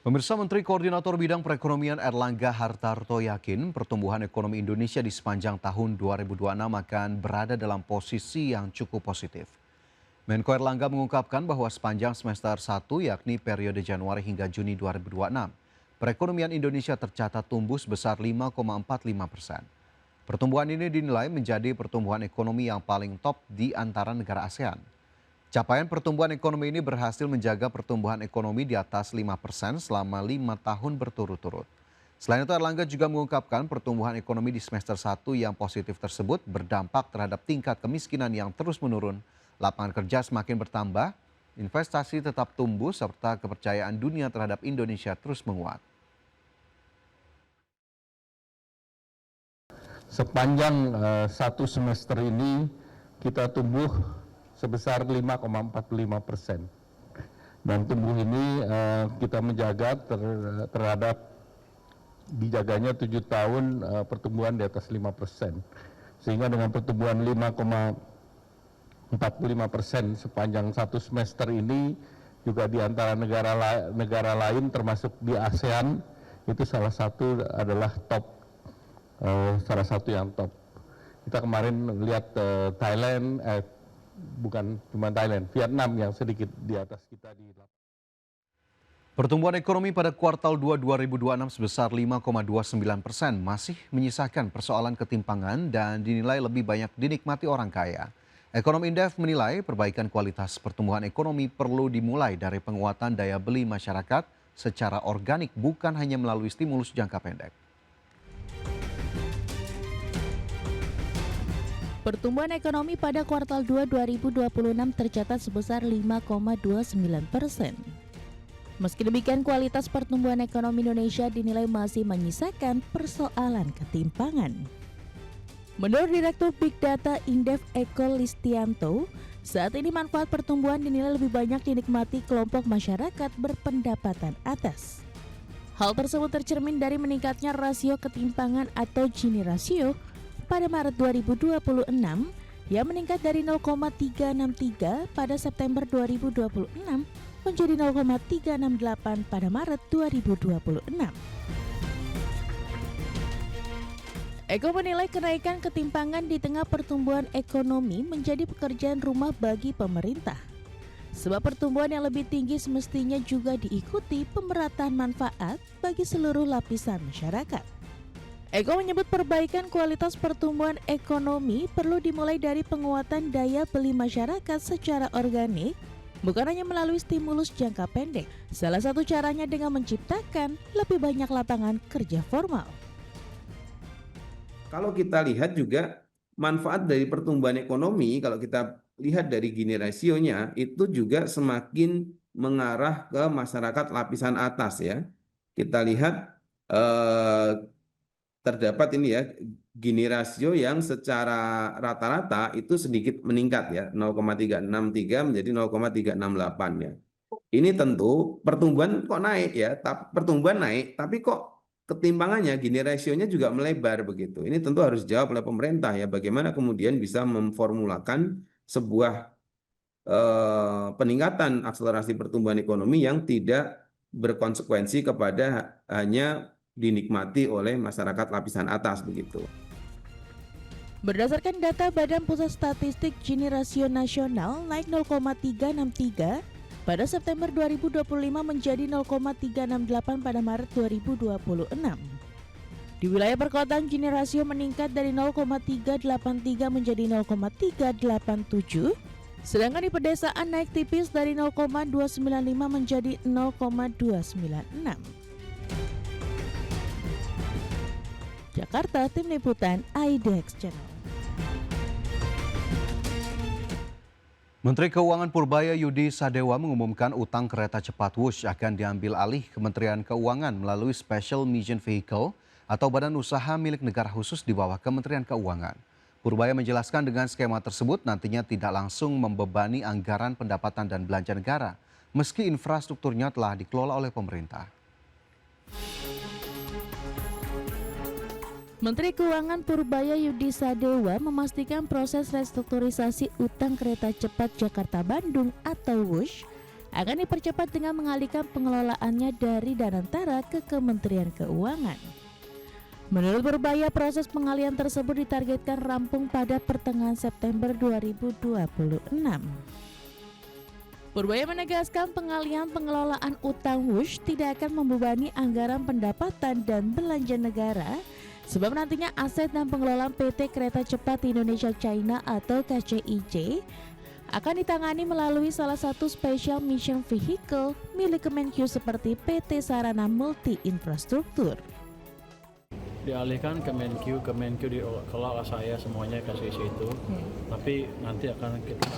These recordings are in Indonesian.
Pemirsa, Menteri Koordinator Bidang Perekonomian Erlangga Hartarto yakin pertumbuhan ekonomi Indonesia di sepanjang tahun 2026 akan berada dalam posisi yang cukup positif. Menko Erlangga mengungkapkan bahwa sepanjang semester 1 yakni periode Januari hingga Juni 2026, perekonomian Indonesia tercatat tumbuh sebesar 5,45%. Pertumbuhan ini dinilai menjadi pertumbuhan ekonomi yang paling top di antara negara ASEAN. Capaian pertumbuhan ekonomi ini berhasil menjaga pertumbuhan ekonomi di atas 5% selama 5 tahun berturut-turut. Selain itu, Erlangga juga mengungkapkan pertumbuhan ekonomi di semester 1 yang positif tersebut berdampak terhadap tingkat kemiskinan yang terus menurun, lapangan kerja semakin bertambah, investasi tetap tumbuh, serta kepercayaan dunia terhadap Indonesia terus menguat. Sepanjang satu semester ini kita tumbuh sebesar 5,45%. Dan tumbuh ini kita menjaga terhadap dijaganya 7 tahun pertumbuhan di atas 5%. Sehingga dengan pertumbuhan 5,45% sepanjang satu semester ini juga di antara negara lain termasuk di ASEAN itu salah satu adalah top, salah satu yang top. Kita kemarin lihat Thailand, bukan cuma Thailand, Vietnam yang sedikit di atas kita di. Pertumbuhan ekonomi pada kuartal 2 2026 sebesar 5,29% masih menyisakan persoalan ketimpangan dan dinilai lebih banyak dinikmati orang kaya. Ekonom Indef menilai perbaikan kualitas pertumbuhan ekonomi perlu dimulai dari penguatan daya beli masyarakat secara organik, bukan hanya melalui stimulus jangka pendek. Pertumbuhan ekonomi pada kuartal 2 2026 tercatat sebesar 5,29%. Meski demikian, kualitas pertumbuhan ekonomi Indonesia dinilai masih menyisakan persoalan ketimpangan. Menurut Direktur Big Data Indef Eko Listianto, saat ini manfaat pertumbuhan dinilai lebih banyak dinikmati kelompok masyarakat berpendapatan atas. Hal tersebut tercermin dari meningkatnya rasio ketimpangan atau Gini rasio pada Maret 2026 yang meningkat dari 0,363 pada September 2026 menjadi 0,368 pada Maret 2026. Eko menilai kenaikan ketimpangan di tengah pertumbuhan ekonomi menjadi pekerjaan rumah bagi pemerintah. Sebab pertumbuhan yang lebih tinggi semestinya juga diikuti pemerataan manfaat bagi seluruh lapisan masyarakat. Eko menyebut perbaikan kualitas pertumbuhan ekonomi perlu dimulai dari penguatan daya beli masyarakat secara organik, bukan hanya melalui stimulus jangka pendek. Salah satu caranya dengan menciptakan lebih banyak lapangan kerja formal. Kalau kita lihat juga manfaat dari pertumbuhan ekonomi, kalau kita lihat dari Gini rasionya, itu juga semakin mengarah ke masyarakat lapisan atas ya. Kita lihat terdapat ini ya, Gini rasio yang secara rata-rata itu sedikit meningkat ya, 0,363 menjadi 0,368 ya. Ini tentu pertumbuhan kok naik ya, pertumbuhan naik, tapi kok ketimpangannya Gini rasionya juga melebar begitu. Ini tentu harus dijawab oleh pemerintah ya, bagaimana kemudian bisa memformulakan sebuah peningkatan akselerasi pertumbuhan ekonomi yang tidak berkonsekuensi kepada hanya dinikmati oleh masyarakat lapisan atas begitu. Berdasarkan data Badan Pusat Statistik, Gini rasio nasional naik 0,363 pada September 2025 menjadi 0,368 pada Maret 2026. Di wilayah perkotaan Gini rasio meningkat dari 0,383 menjadi 0,387, sedangkan di pedesaan naik tipis dari 0,295 menjadi 0,296. Jakarta, Tim Liputan IDX Channel. Menteri Keuangan Purbaya Yudi Sadewa mengumumkan utang kereta cepat Wush akan diambil alih Kementerian Keuangan melalui Special Mission Vehicle atau badan usaha milik negara khusus di bawah Kementerian Keuangan. Purbaya menjelaskan dengan skema tersebut nantinya tidak langsung membebani anggaran pendapatan dan belanja negara, meski infrastrukturnya telah dikelola oleh pemerintah. Menteri Keuangan Purbaya Yudi Sadewa memastikan proses restrukturisasi utang kereta cepat Jakarta-Bandung atau WUSH akan dipercepat dengan mengalihkan pengelolaannya dari Danantara ke Kementerian Keuangan. Menurut Purbaya, proses pengalihan tersebut ditargetkan rampung pada pertengahan September 2026. Purbaya menegaskan pengalihan pengelolaan utang Wush tidak akan membebani anggaran pendapatan dan belanja negara, sebab nantinya aset dan pengelolaan PT Kereta Cepat Indonesia China atau KCIC akan ditangani melalui salah satu Special Mission Vehicle milik Kemenkyu seperti PT Sarana Multi Infrastruktur. Dialihkan Kemenkyu dikelola saya semuanya KCIC itu, tapi nanti akan kita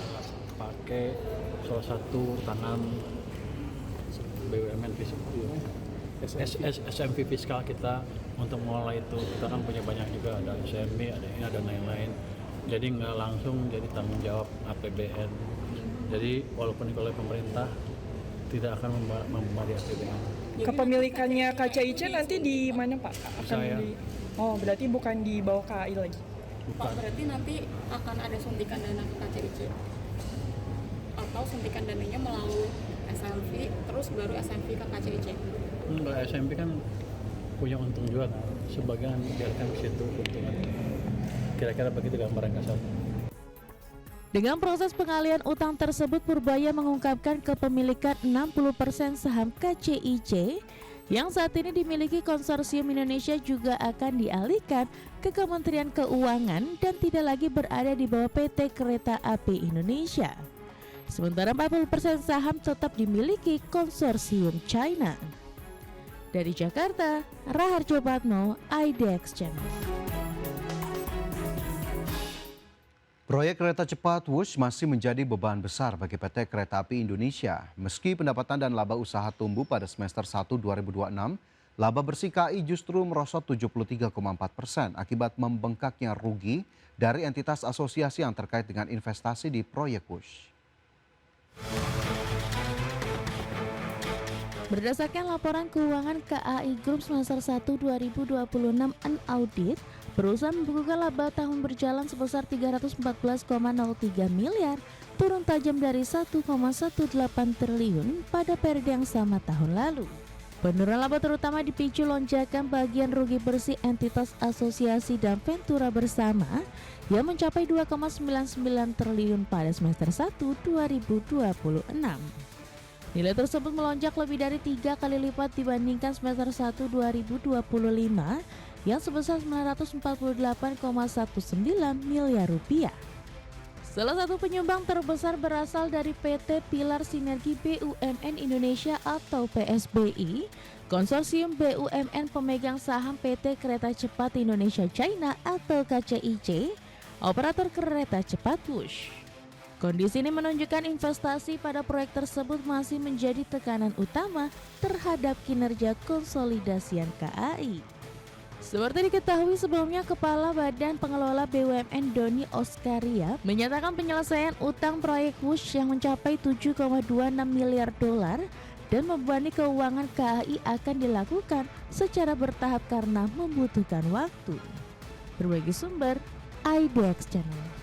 pakai salah satu tangan BUMN SMV fiskal kita untuk mengelola itu. Kita kan punya banyak juga, ada SMB, ada ini, ada lain-lain. Jadi nggak langsung jadi tanggung jawab APBN. Jadi walaupun oleh pemerintah tidak akan membebani APBN. Kepemilikannya KCIC nanti di mana Pak? Saya. Oh, berarti bukan di bawah KAI lagi? Bukan. Pak, berarti nanti akan ada suntikan dana ke KCIC? Atau suntikan dananya melalui SMV, terus baru SMV ke KCIC? Enggak, SMV kan punya untung juga, sebagian biarkan ke situ untungan. Kira-kira begitu gambaran kasar. Dengan proses pengalihan utang tersebut, Purbaya mengungkapkan kepemilikan 60% saham KCIC yang saat ini dimiliki Konsorsium Indonesia juga akan dialihkan ke Kementerian Keuangan dan tidak lagi berada di bawah PT Kereta Api Indonesia. Sementara 40% saham tetap dimiliki Konsorsium China. Dari Jakarta, Raharjo Patno, IDX Channel. Proyek kereta cepat Wush masih menjadi beban besar bagi PT Kereta Api Indonesia. Meski pendapatan dan laba usaha tumbuh pada semester 1 2026, laba bersih KAI justru merosot 73,4% akibat membengkaknya rugi dari entitas asosiasi yang terkait dengan investasi di proyek Wush. Berdasarkan laporan keuangan KAI Group semester 1 2026 unaudit, perusahaan membukukan laba tahun berjalan sebesar 314,03 miliar, turun tajam dari 1,18 triliun pada periode yang sama tahun lalu. Penurunan laba terutama dipicu lonjakan bagian rugi bersih entitas asosiasi dan ventura bersama yang mencapai 2,99 triliun pada semester 1 2026. Nilai tersebut melonjak lebih dari 3 kali lipat dibandingkan semester 1 2025 yang sebesar 948,19 miliar rupiah. Salah satu penyumbang terbesar berasal dari PT Pilar Sinergi BUMN Indonesia atau PSBI, Konsorsium BUMN pemegang saham PT Kereta Cepat Indonesia China atau KCIC, operator kereta cepat Wush. Kondisi ini menunjukkan investasi pada proyek tersebut masih menjadi tekanan utama terhadap kinerja konsolidasian KAI. Seperti diketahui sebelumnya, Kepala Badan Pengelola BUMN Doni Oskaria menyatakan penyelesaian utang proyek Wush yang mencapai 7,26 miliar dolar dan membebani keuangan KAI akan dilakukan secara bertahap karena membutuhkan waktu. Berbagi sumber, IDX Channel.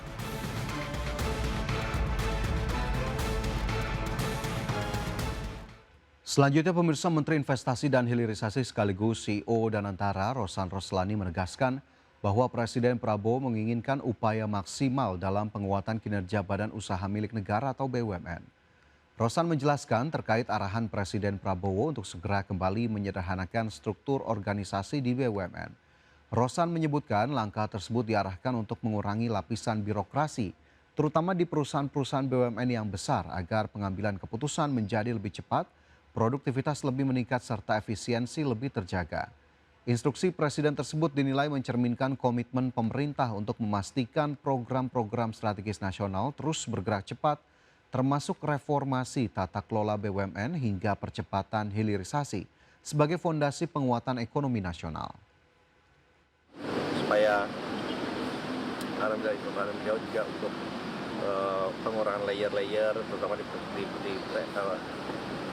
Selanjutnya, pemirsa, Menteri Investasi dan Hilirisasi sekaligus CEO Danantara Rosan Roslani menegaskan bahwa Presiden Prabowo menginginkan upaya maksimal dalam penguatan kinerja badan usaha milik negara atau BUMN. Rosan menjelaskan terkait arahan Presiden Prabowo untuk segera kembali menyederhanakan struktur organisasi di BUMN. Rosan menyebutkan langkah tersebut diarahkan untuk mengurangi lapisan birokrasi, terutama di perusahaan-perusahaan BUMN yang besar agar pengambilan keputusan menjadi lebih cepat, produktivitas lebih meningkat serta efisiensi lebih terjaga. Instruksi Presiden tersebut dinilai mencerminkan komitmen pemerintah untuk memastikan program-program strategis nasional terus bergerak cepat, termasuk reformasi tata kelola BUMN hingga percepatan hilirisasi sebagai fondasi penguatan ekonomi nasional. Supaya arahan beliau juga untuk pengurangan layer-layer, terutama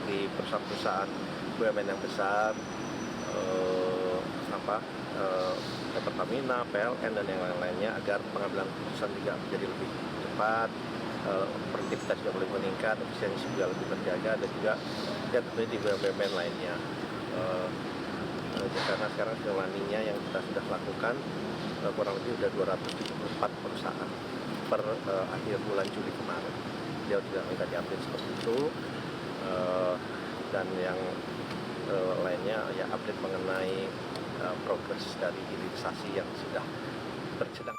di perusahaan-perusahaan BUMN yang besar, Pertamina, PLN dan yang lain-lainnya, agar pengambilan keputusan juga menjadi lebih cepat, produktivitas juga lebih meningkat, efisiensi juga lebih terjaga, dan juga ya tentunya di BUMN lainnya. Karena sekarang skemanya yang kita sudah lakukan kurang lebih sudah 274 perusahaan per akhir bulan Juli kemarin. Dia tidak minta diupdate seperti itu, dan yang lainnya ya update mengenai progres dari hilirisasi yang sudah sedang